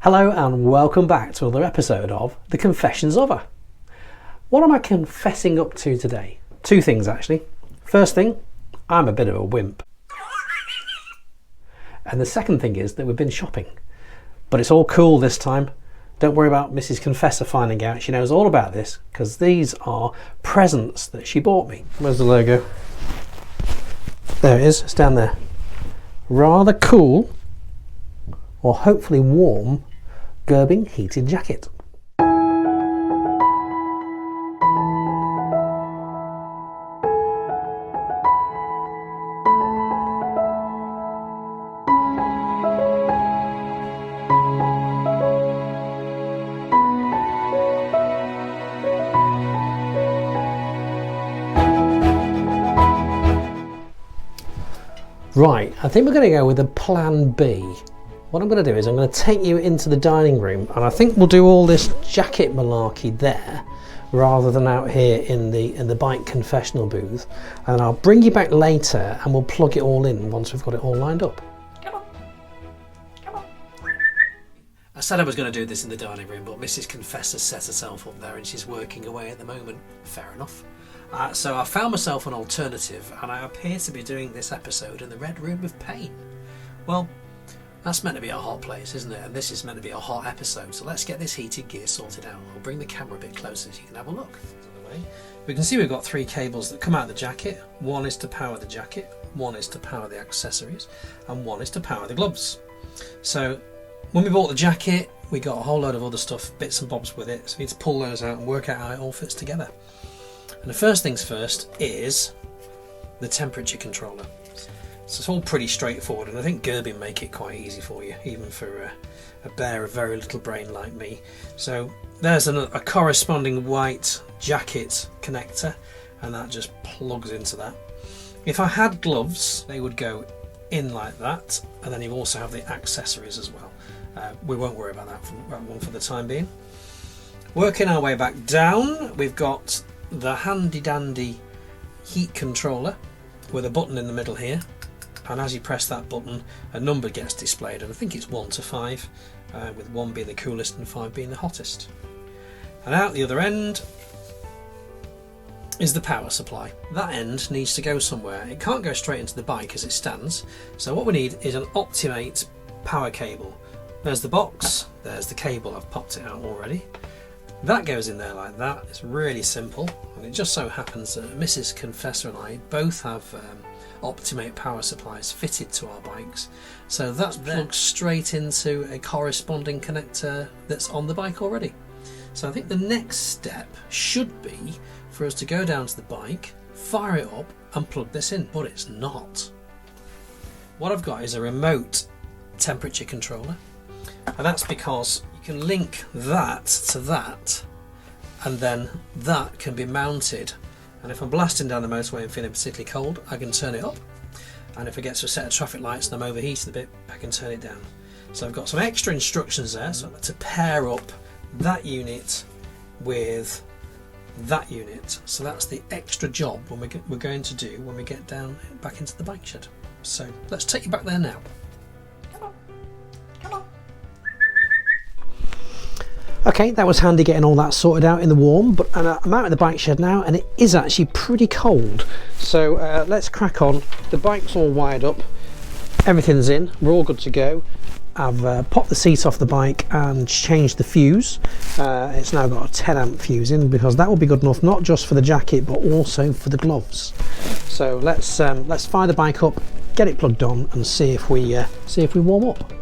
Hello and welcome back to another episode of The Confessions of Her. What am I confessing up to today? Two things actually. First thing, I'm a bit of a wimp. And the second thing is that we've been shopping. But it's all cool this time. Don't worry about Mrs. Confessor finding out. She knows all about this because these are presents that she bought me. Where's the logo? There it is, it's down there. Rather cool, or hopefully warm, Gerbing heated jacket. Right, I think we're going to go with a plan B. What I'm going to do is I'm going to take you into the dining room, and I think we'll do all this jacket malarkey there rather than out here in the bike confessional booth, and I'll bring you back later and we'll plug it all in once we've got it all lined up. Come on. Come on. I said I was going to do this in the dining room, but Mrs. Confessor set herself up there and she's working away at the moment. Fair enough. So I found myself an alternative, and I appear to be doing this episode in the Red Room of Pain. Well, that's meant to be a hot place, isn't it? And this is meant to be a hot episode, so let's get this heated gear sorted out. I'll bring the camera a bit closer so you can have a look. We can see we've got three cables that come out of the jacket. One is to power the jacket, one is to power the accessories, and one is to power the gloves. So when we bought the jacket, we got a whole load of other stuff, bits and bobs with it, so we need to pull those out and work out how it all fits together. And the first things first is the temperature controller. So it's all pretty straightforward, and I think Gerbing make it quite easy for you, even for a bear of very little brain like me. So there's a corresponding white jacket connector, and that just plugs into that. If I had gloves, they would go in like that, and then you also have the accessories as well. We won't worry about that one for the time being. Working our way back down, we've got the handy dandy heat controller with a button in the middle here, and as you press that button a number gets displayed, and I think it's 1 to 5, with 1 being the coolest and 5 being the hottest. And out the other end is the power supply. That end needs to go somewhere. It can't go straight into the bike as it stands, so what we need is an Optimate power cable. There's the box, there's the cable, I've popped it out already. That goes in there like that. It's really simple, and it just so happens that Mrs. Confessor and I both have Optimate power supplies fitted to our bikes, so that's plugged straight into a corresponding connector that's on the bike already. So I think the next step should be for us to go down to the bike, fire it up and plug this in, but it's not. What I've got is a remote temperature controller, and that's because you can link that to that, and then that can be mounted, and if I'm blasting down the motorway and feeling particularly cold, I can turn it up, and if it gets to a set of traffic lights and I'm overheated a bit, I can turn it down. So I've got some extra instructions there, so to pair up that unit with that unit. So that's the extra job we're going to do when we get down back into the bike shed. So let's take you back there now. Okay, that was handy getting all that sorted out in the warm, but I'm out in the bike shed now and it is actually pretty cold. So let's crack on. The bike's all wired up, everything's in, we're all good to go. I've popped the seat off the bike and changed the fuse. It's now got a 10 amp fuse in, because that will be good enough not just for the jacket but also for the gloves. So let's fire the bike up, get it plugged on and see if we warm up.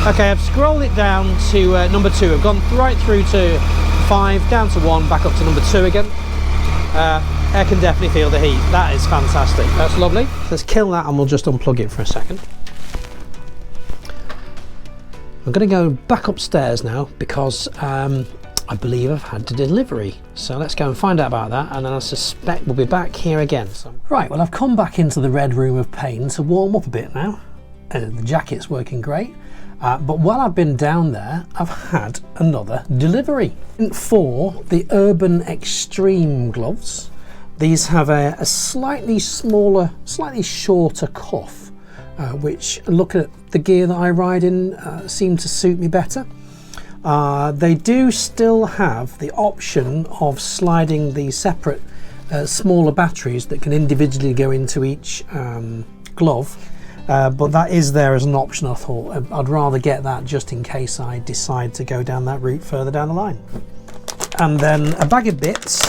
Okay, I've scrolled it down to number 2. I've gone right through to 5, down to 1, back up to number 2 again. I can definitely feel the heat. That is fantastic. That's lovely. Let's kill that and we'll just unplug it for a second. I'm going to go back upstairs now because I believe I've had a delivery. So let's go and find out about that, and then I suspect we'll be back here again. So, right, well, I've come back into the Red Room of Pain to warm up a bit now. The jacket's working great. But while I've been down there, I've had another delivery for the Urban Extreme gloves. These have a slightly smaller, slightly shorter cuff, which, looking at the gear that I ride in, seem to suit me better. They do still have the option of sliding the separate smaller batteries that can individually go into each glove, but that is there as an option. I thought I'd rather get that just in case I decide to go down that route further down the line. And then a bag of bits.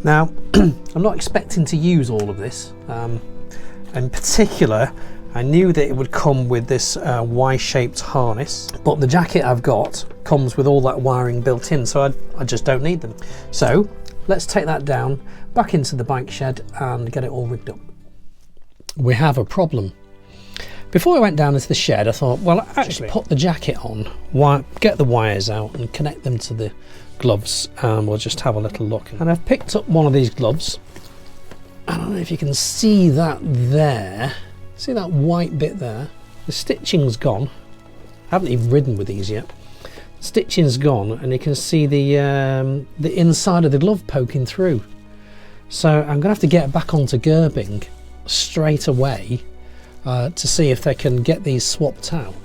Now, I'm not expecting to use all of this. In particular, I knew that it would come with this Y-shaped harness, but the jacket I've got comes with all that wiring built in, so I just don't need them. So let's take that down, back into the bike shed and get it all rigged up. We have a problem. Before I went down into the shed, I thought, well, actually put the jacket on, get the wires out and connect them to the gloves, and we'll just have a little look. And I've picked up one of these gloves. I don't know if you can see that there. See that white bit there? The stitching's gone. I haven't even ridden with these yet. The stitching's gone, and you can see the inside of the glove poking through. So I'm gonna have to get back onto Gerbing straight away to see if they can get these swapped out.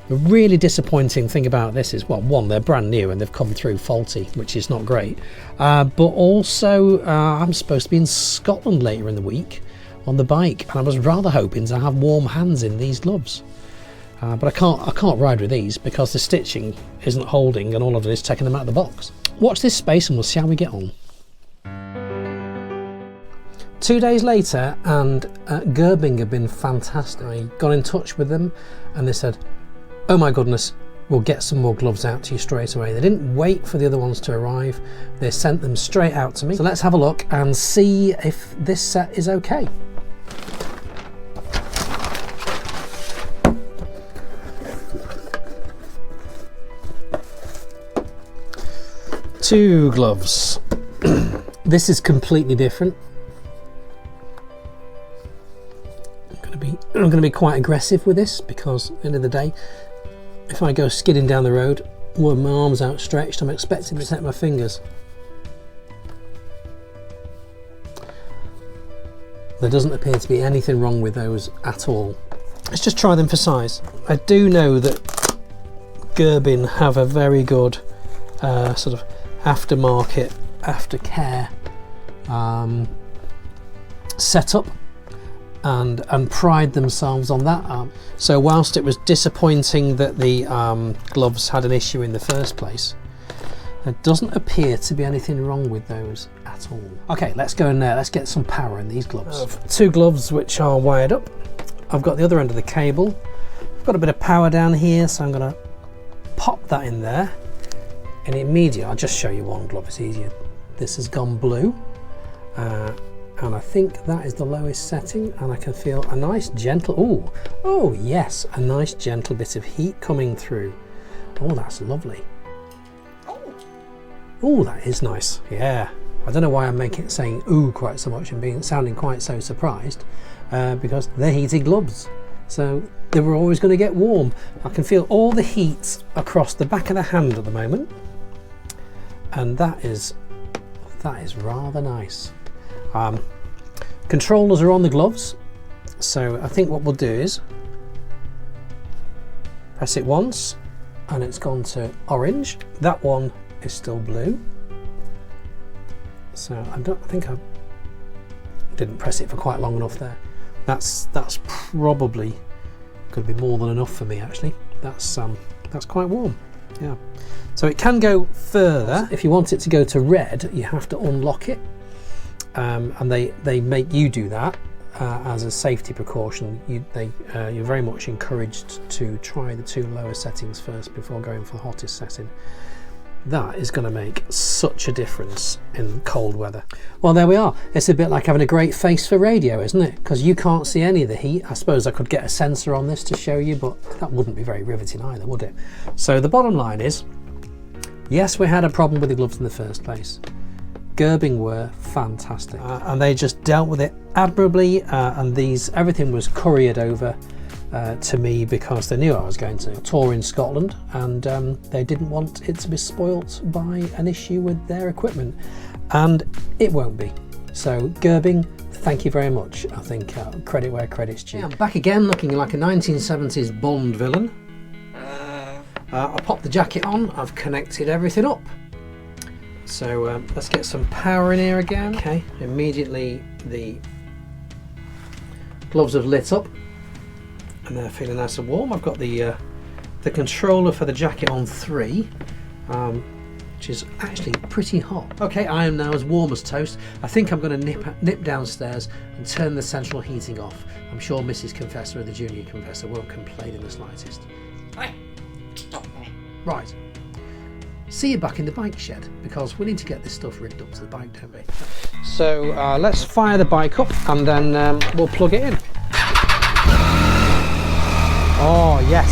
The really disappointing thing about this is, well, one, they're brand new and they've come through faulty, which is not great. But also, I'm supposed to be in Scotland later in the week on the bike, and I was rather hoping to have warm hands in these gloves. But I can't ride with these because the stitching isn't holding, and all of it is taking them out of the box. Watch this space and we'll see how we get on. 2 days later, and Gerbing have been fantastic. I got in touch with them and they said, oh my goodness, we'll get some more gloves out to you straight away. They didn't wait for the other ones to arrive. They sent them straight out to me. So let's have a look and see if this set is okay. Two gloves. This is completely different. I'm going to be quite aggressive with this because at the end of the day, if I go skidding down the road with my arms outstretched, I'm expecting to protect my fingers. There doesn't appear to be anything wrong with those at all. Let's just try them for size. I do know that Gerbing have a very good sort of aftermarket, aftercare setup, and pride themselves on that. So whilst it was disappointing that the gloves had an issue in the first place, there doesn't appear to be anything wrong with those at all. Okay, let's go in there. Let's get some power in these gloves. Two gloves which are wired up. I've got the other end of the cable. I've got a bit of power down here, so I'm going to pop that in there. And immediately, I'll just show you one glove, it's easier. This has gone blue. And I think that is the lowest setting, and I can feel a nice gentle, oh yes, a nice gentle bit of heat coming through. Oh, that's lovely. Oh, that is nice, yeah. I don't know why I'm making it saying ooh quite so much and sounding quite so surprised, because they're heated gloves. So they were always going to get warm. I can feel all the heat across the back of the hand at the moment, and that is rather nice. Controllers are on the gloves, so I think what we'll do is press it once and it's gone to orange. That one is still blue, so I think I didn't press it for quite long enough there. That's probably could be more than enough for me actually. That's quite warm, yeah. So it can go further. If you want it to go to red, you have to unlock it. And they make you do that as a safety precaution. You're very much encouraged to try the two lower settings first before going for the hottest setting. That is going to make such a difference in cold weather. Well, there we are. It's a bit like having a great face for radio, isn't it? Because you can't see any of the heat. I suppose I could get a sensor on this to show you, but that wouldn't be very riveting either, would it? So the bottom line is, yes, we had a problem with the gloves in the first place. Gerbing were fantastic, and they just dealt with it admirably. And everything was couriered over to me because they knew I was going to tour in Scotland, and they didn't want it to be spoilt by an issue with their equipment, and it won't be. So Gerbing, thank you very much. I think credit where credit's due. Yeah, I'm back again looking like a 1970s Bond villain. I popped the jacket on, I've connected everything up. So let's get some power in here again. Okay, immediately the gloves have lit up and they're feeling nice and warm. I've got the controller for the jacket on 3, which is actually pretty hot. Okay, I am now as warm as toast. I think I'm going to nip downstairs and turn the central heating off. I'm sure Mrs. Confessor, the junior confessor, won't complain in the slightest. Right. See you back in the bike shed, because we need to get this stuff rigged up to the bike, don't we? So let's fire the bike up and then we'll plug it in. Oh yes.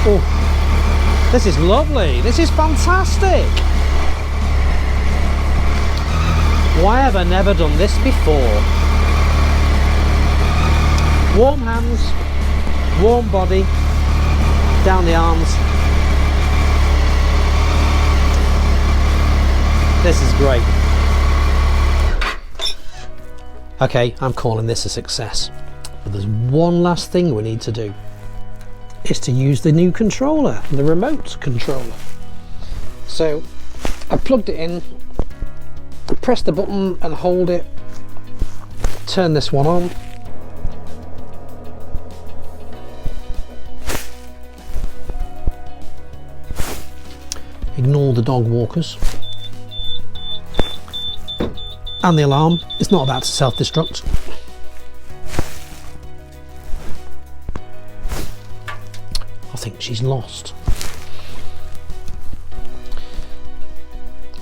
Oh, this is lovely. This is fantastic. Why have I never done this before? Warm hands, warm body, down the arms. This is great. Okay, I'm calling this a success. But there's one last thing we need to do. It's to use the new controller, the remote controller. So I plugged it in, press the button and hold it, turn this one on. Ignore the dog walkers. And the alarm is not about to self-destruct. I think she's lost.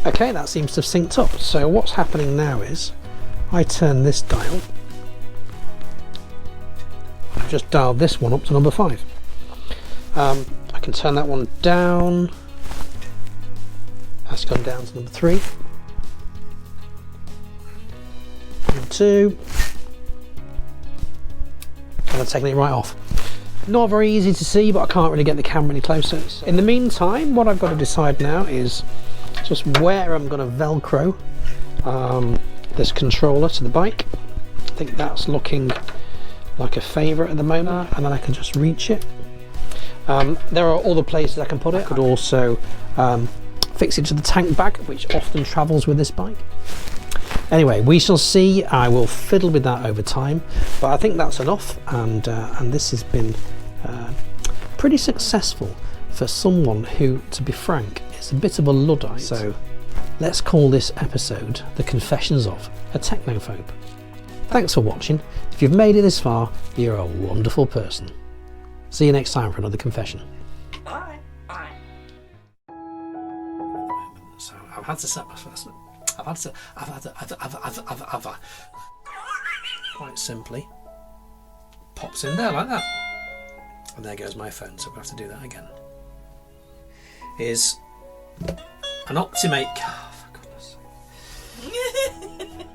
Okay, that seems to have synced up. So what's happening now is I turn this dial. I've just dialed this one up to number 5. I can turn that one down. That's gone down to number 3. 2, and I've taken it right off. Not very easy to see, but I can't really get the camera any closer. In the meantime, what I've got to decide now is just where I'm going to velcro this controller to the bike. I think that's looking like a favourite at the moment, and then I can just reach it. There are other places I can put it. I could also fix it to the tank bag, which often travels with this bike. Anyway, we shall see. I will fiddle with that over time, but I think that's enough, and this has been pretty successful for someone who, to be frank, is a bit of a luddite. So let's call this episode The Confessions of a Technophobe. Thanks for watching. If you've made it this far, you're a wonderful person. See you next time for another confession. Bye. Bye. So I've had to set my first. I've quite simply pops in there like that, and there goes my phone. So we'll have to do that again. Is an Optimate. Oh, for goodness sake.